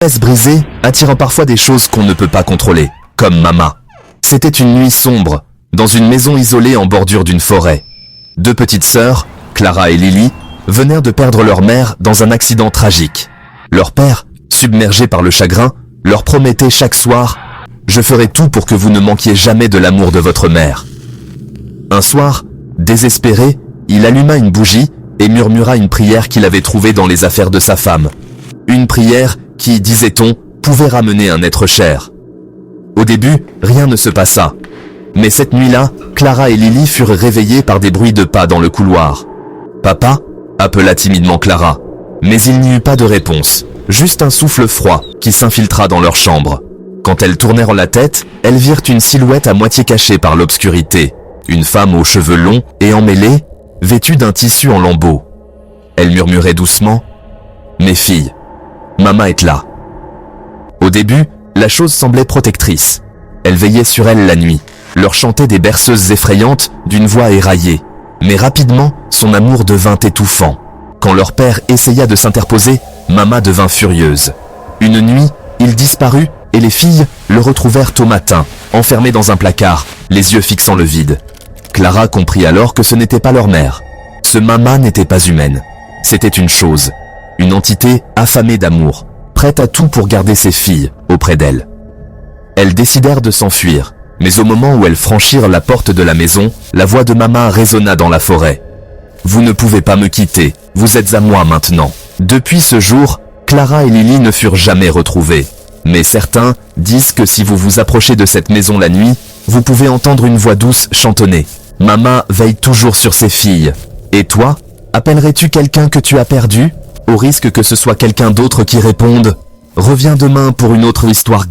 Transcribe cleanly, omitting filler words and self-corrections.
Promesses brisées attirent parfois des choses qu'on ne peut pas contrôler, comme Mama. C'était une nuit sombre, dans une maison isolée en bordure d'une forêt. Deux petites sœurs, Clara et Lily, venèrent de perdre leur mère dans un accident tragique. Leur père, submergé par le chagrin, leur promettait chaque soir « Je ferai tout pour que vous ne manquiez jamais de l'amour de votre mère ». Un soir, désespéré, il alluma une bougie et murmura une prière qu'il avait trouvée dans les affaires de sa femme. Une prière qui, disait-on, pouvait ramener un être cher. Au début, rien ne se passa. Mais cette nuit-là, Clara et Lily furent réveillées par des bruits de pas dans le couloir. « Papa » appela timidement Clara. Mais il n'y eut pas de réponse, juste un souffle froid qui s'infiltra dans leur chambre. Quand elles tournèrent la tête, elles virent une silhouette à moitié cachée par l'obscurité. Une femme aux cheveux longs et emmêlés, vêtue d'un tissu en lambeaux. Elle murmurait doucement « Mes filles, Mama est là ». Au début, la chose semblait protectrice. Elle veillait sur elles la nuit, leur chantait des berceuses effrayantes d'une voix éraillée. Mais rapidement, son amour devint étouffant. Quand leur père essaya de s'interposer, Mama devint furieuse. Une nuit, il disparut et les filles le retrouvèrent au matin, enfermé dans un placard, les yeux fixant le vide. Clara comprit alors que ce n'était pas leur mère. Ce Mama n'était pas humaine. C'était une chose, une entité affamée d'amour, prête à tout pour garder ses filles auprès d'elle. Elles décidèrent de s'enfuir, mais au moment où elles franchirent la porte de la maison, la voix de Mama résonna dans la forêt. « Vous ne pouvez pas me quitter, vous êtes à moi maintenant. » Depuis ce jour, Clara et Lily ne furent jamais retrouvées. Mais certains disent que si vous vous approchez de cette maison la nuit, vous pouvez entendre une voix douce chantonner. Mama veille toujours sur ses filles. Et toi, appellerais-tu quelqu'un que tu as perdu? Au risque que ce soit quelqu'un d'autre qui réponde « Reviens demain pour une autre histoire ».